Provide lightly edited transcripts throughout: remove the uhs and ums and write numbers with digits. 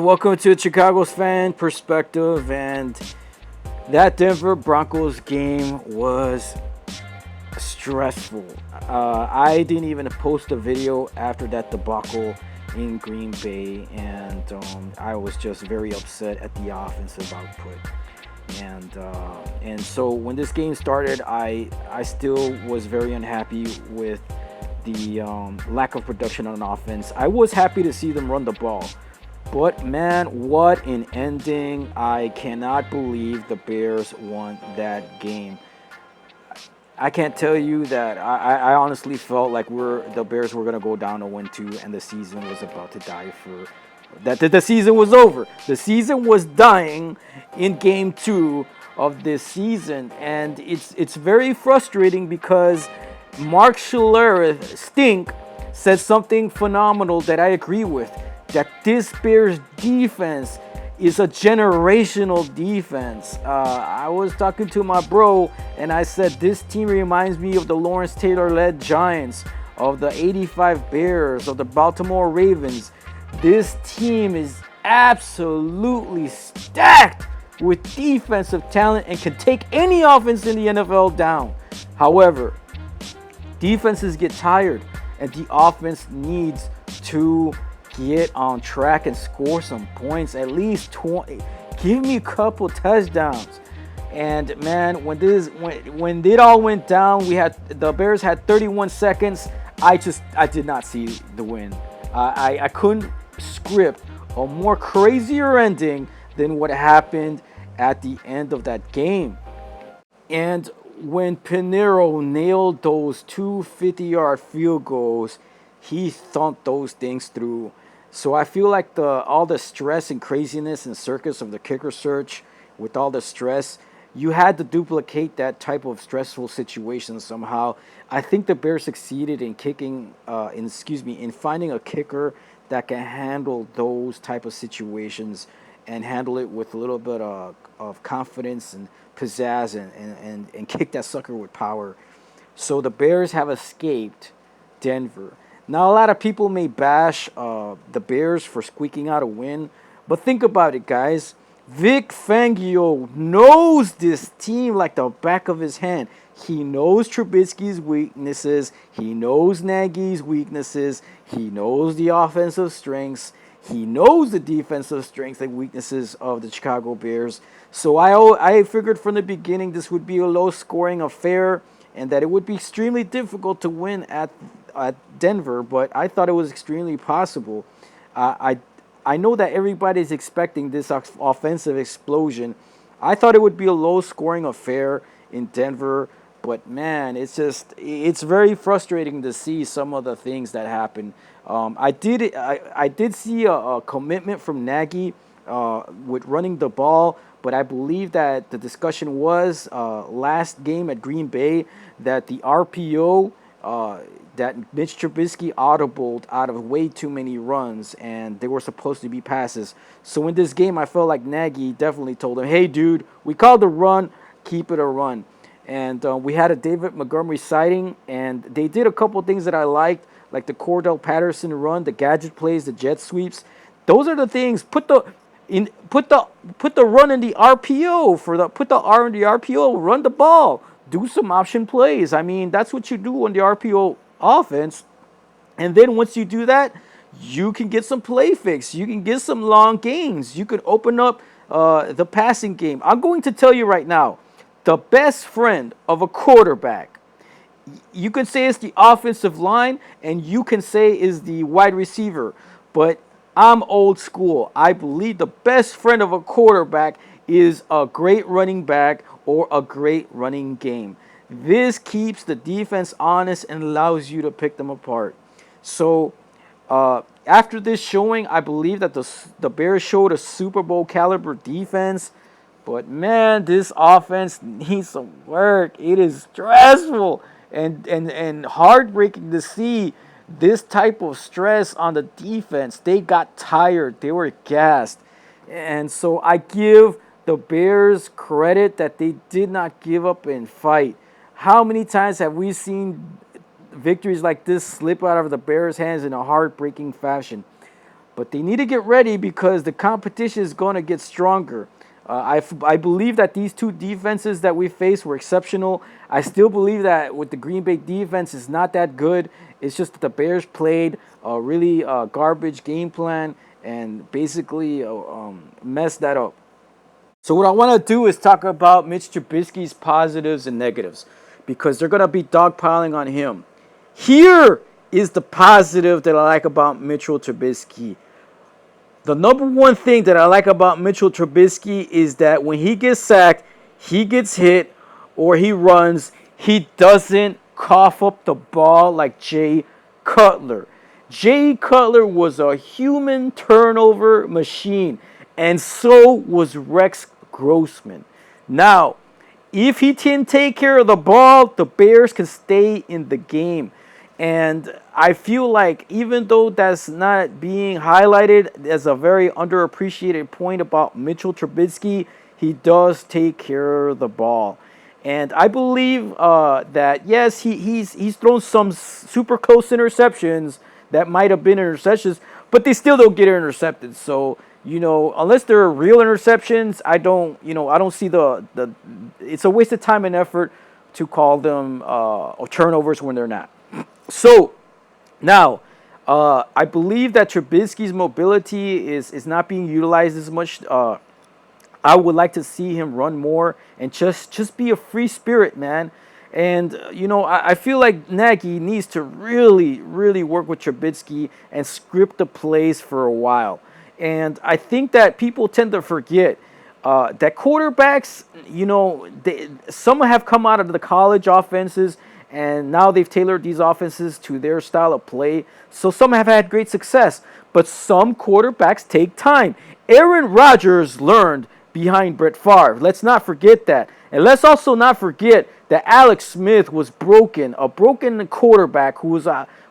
welcome to Chicago's fan perspective. And that Denver Broncos game was stressful. I didn't even post a video after that debacle in Green Bay, and I was just very upset at the offensive output. And so when this game started, I still was very unhappy with the lack of production on offense. I was happy to see them run the ball. But man, what an ending. I cannot believe the Bears won that game. I can't tell you that I honestly felt like the Bears were going to go down 0-2 and the season was about to die for that the season was over. The season was dying in game 2 of this season, and it's very frustrating because Mark Schlereth said something phenomenal that I agree with, that this Bears defense is a generational defense. I was talking to my bro, and I said this team reminds me of the Lawrence Taylor-led Giants, of the '85 Bears, of the Baltimore Ravens. This team is absolutely stacked with defensive talent and can take any offense in the NFL down. However, defenses get tired, and the offense needs to get on track and score some points, at least 20. Give me a couple touchdowns. And man, when it all went down, the Bears had 31 seconds. I did not see the win. I couldn't script a more crazier ending than what happened at the end of that game. And when Pinero nailed those two 50-yard field goals, he thumped those things through. So I feel like all the stress and craziness and circus of the kicker search, with all the stress, you had to duplicate that type of stressful situation somehow. I think the Bears succeeded in in finding a kicker that can handle those type of situations and handle it with a little bit of confidence and pizzazz and kick that sucker with power. So the Bears have escaped Denver. Now, a lot of people may bash the Bears for squeaking out a win, but think about it, guys. Vic Fangio knows this team like the back of his hand. He knows Trubisky's weaknesses. He knows Nagy's weaknesses. He knows the offensive strengths. He knows the defensive strengths and weaknesses of the Chicago Bears. So I figured from the beginning this would be a low-scoring affair and that it would be extremely difficult to win at Denver, but I thought it was extremely possible. I know that everybody's expecting this offensive explosion. I thought it would be a low-scoring affair in Denver, but man, it's very frustrating to see some of the things that happen. I did see a commitment from Nagy with running the ball, but I believe that the discussion was last game at Green Bay that the RPO that Mitch Trubisky audibled out of way too many runs, and they were supposed to be passes. So in this game, I felt like Nagy definitely told him, hey, dude, we called the run, keep it a run. And we had a David Montgomery sighting, and they did a couple things that I liked, like the Cordell Patterson run, the gadget plays, the jet sweeps. Those are the things. Put the run in the RPO put the R in the RPO, run the ball, do some option plays. I mean, that's what you do on the RPO offense. And then once you do that, you can get some play fix. You can get some long gains. You can open up the passing game. I'm going to tell you right now, the best friend of a quarterback, you can say it's the offensive line, and you can say is the wide receiver. But I'm old school. I believe the best friend of a quarterback is a great running back or a great running game. This keeps the defense honest and allows you to pick them apart. So after this showing, I believe that the Bears showed a Super Bowl caliber defense. But man, this offense needs some work. It is stressful and heartbreaking to see this type of stress on the defense. They got tired. They were gassed. And so I give the Bears credit that they did not give up and fight. How many times have we seen victories like this slip out of the Bears' hands in a heartbreaking fashion? but they need to get ready because the competition is going to get stronger. I believe that these two defenses that we faced were exceptional. I still believe that with the Green Bay defense, it's not that good. It's just that the Bears played a really garbage game plan and basically messed that up. So what I want to do is talk about Mitch Trubisky's positives and negatives because they're going to be dogpiling on him. Here is the positive that I like about Mitchell Trubisky. The number one thing that I like about Mitchell Trubisky is that when he gets sacked, he gets hit, or he runs, he doesn't cough up the ball like Jay Cutler. Jay Cutler was a human turnover machine, and so was Rex Grossman. Now, if he can take care of the ball, the Bears can stay in the game. And I feel like even though that's not being highlighted as a very underappreciated point about Mitchell Trubisky, he does take care of the ball. And I believe that, yes, he's thrown some super close interceptions that might have been interceptions, but they still don't get intercepted. So, unless they're real interceptions, I don't see the it's a waste of time and effort to call them turnovers when they're not. So, now, I believe that Trubisky's mobility is not being utilized as much. I would like to see him run more and just be a free spirit, man. And, I feel like Nagy needs to really, really work with Trubisky and script the plays for a while. And I think that people tend to forget that quarterbacks, some have come out of the college offenses, and now they've tailored these offenses to their style of play. So some have had great success, but some quarterbacks take time. Aaron Rodgers learned behind Brett Favre. Let's not forget that. And let's also not forget that Alex Smith was a broken quarterback who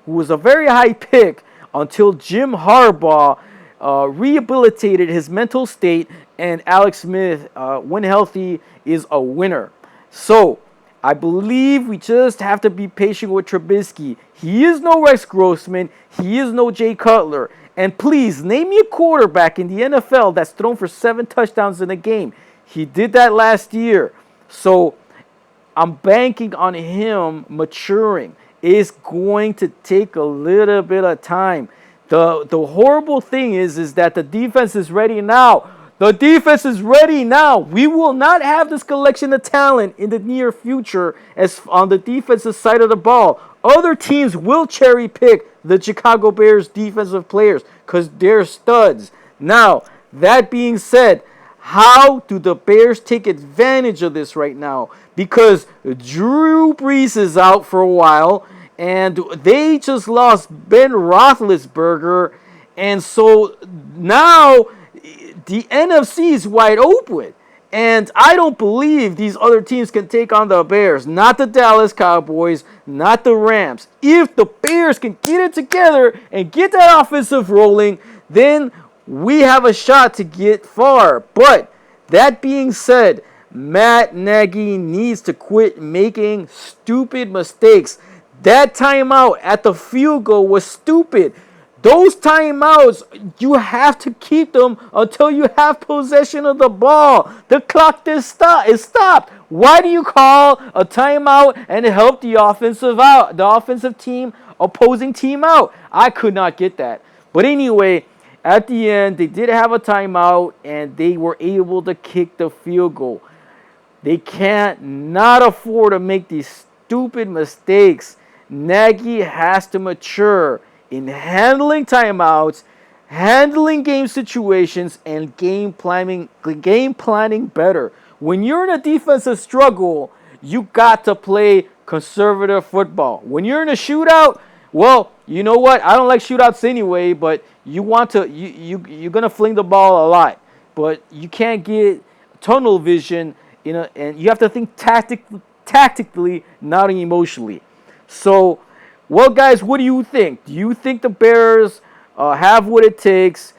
was a very high pick until Jim Harbaugh rehabilitated his mental state, and Alex Smith, when healthy, is a winner. So, I believe we just have to be patient with Trubisky. He is no Rex Grossman. He is no Jay Cutler. And please, name me a quarterback in the NFL that's thrown for 7 touchdowns in a game. He did that last year. So, I'm banking on him maturing. It's going to take a little bit of time. The horrible thing is that the defense is ready now. The defense is ready now. We will not have this collection of talent in the near future as on the defensive side of the ball. Other teams will cherry pick the Chicago Bears defensive players because they're studs. Now, that being said, how do the Bears take advantage of this right now? Because Drew Brees is out for a while, and they just lost Ben Roethlisberger, and so now the NFC is wide open. And I don't believe these other teams can take on the Bears. Not the Dallas Cowboys, not the Rams. If the Bears can get it together and get that offensive rolling, then we have a shot to get far. But that being said, Matt Nagy needs to quit making stupid mistakes. That timeout at the field goal was stupid. Those timeouts, you have to keep them until you have possession of the ball. The clock is stopped. Why do you call a timeout and help the offensive team, opposing team out? I could not get that. But anyway, at the end, they did have a timeout, and they were able to kick the field goal. They can't not afford to make these stupid mistakes. Nagy has to mature in handling timeouts, handling game situations, and game planning better. When you're in a defensive struggle, you got to play conservative football. When you're in a shootout, well, you know what? I don't like shootouts anyway, but you're gonna fling the ball a lot, but you can't get tunnel vision, and you have to think tactically, not emotionally. So, well, guys, what do you think? Do you think the Bears have what it takes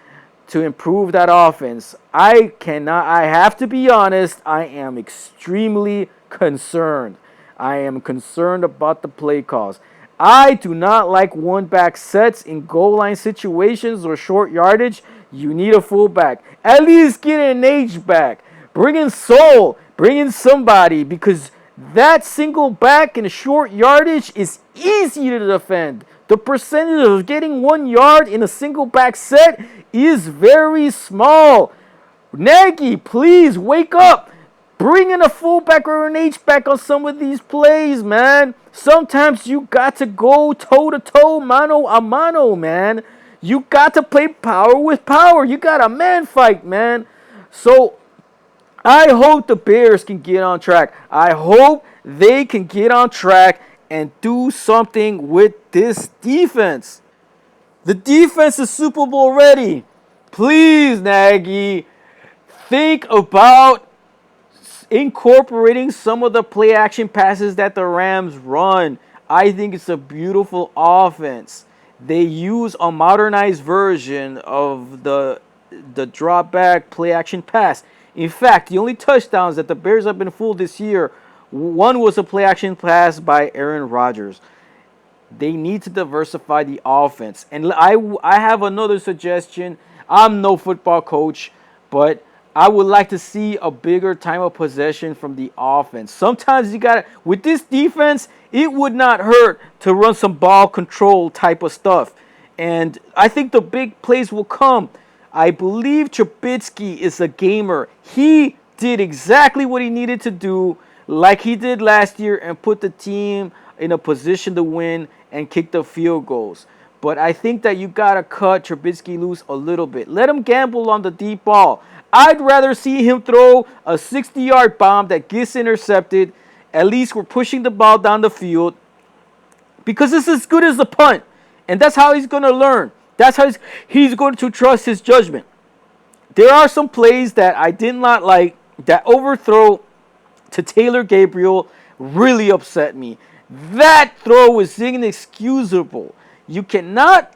to improve that offense? I have to be honest, I am extremely concerned. I am concerned about the play calls. I do not like one back sets in goal line situations or short yardage. You need a fullback. At least get an H back. Bring in Soul. Bring in somebody, because that single back in short yardage is easy to defend. The percentage of getting 1 yard in a single back set is very small. Nagy, please wake up. Bring in a fullback or an H-back on some of these plays, man. Sometimes you got to go toe-to-toe, mano a mano, man. You got to play power with power. You got a man fight, man. So I hope the Bears can get on track. I hope they can get on track and do something with this defense. The defense is Super Bowl ready. Please, Nagy, think about incorporating some of the play action passes that the Rams run. I think it's a beautiful offense. They use a modernized version of the drop back play action pass. In fact, the only touchdowns that the Bears have been fooled this year, one was a play action pass by Aaron Rodgers. They need to diversify the offense. And I have another suggestion. I'm no football coach, but I would like to see a bigger time of possession from the offense. Sometimes you got to, with this defense, it would not hurt to run some ball control type of stuff. And I think the big plays will come. I believe Trubisky is a gamer. He did exactly what he needed to do, like he did last year, and put the team in a position to win and kick the field goals. But I think that you got to cut Trubisky loose a little bit. Let him gamble on the deep ball. I'd rather see him throw a 60-yard bomb that gets intercepted. At least we're pushing the ball down the field, because it's as good as a punt. And that's how he's going to learn. That's how he's going to trust his judgment. There are some plays that I did not like. That overthrow to Taylor Gabriel really upset me. That throw was inexcusable. You cannot.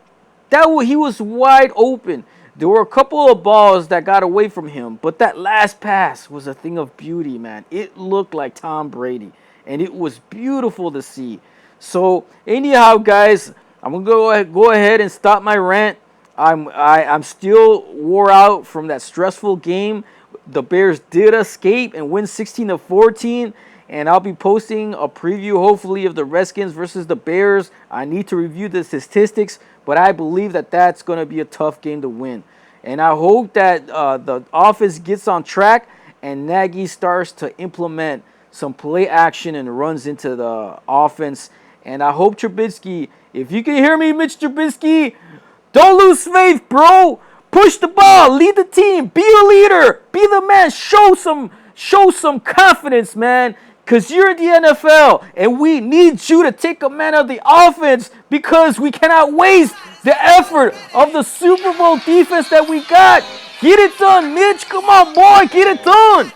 He was wide open. There were a couple of balls that got away from him, but that last pass was a thing of beauty, man. It looked like Tom Brady, and it was beautiful to see. So anyhow, guys, I'm gonna go ahead and stop my rant. I'm still wore out from that stressful game. The Bears did escape and win 16-14, and I'll be posting a preview, hopefully, of the Redskins versus the Bears. I need to review the statistics, but I believe that that's going to be a tough game to win. And I hope that the offense gets on track and Nagy starts to implement some play action and runs into the offense. And I hope Trubisky, if you can hear me, Mitch Trubisky, don't lose faith, bro. Push the ball, lead the team, be a leader, be the man, show some confidence, man. Because you're in the NFL, and we need you to take command of the offense, because we cannot waste the effort of the Super Bowl defense that we got. Get it done, Mitch. Come on, boy. Get it done.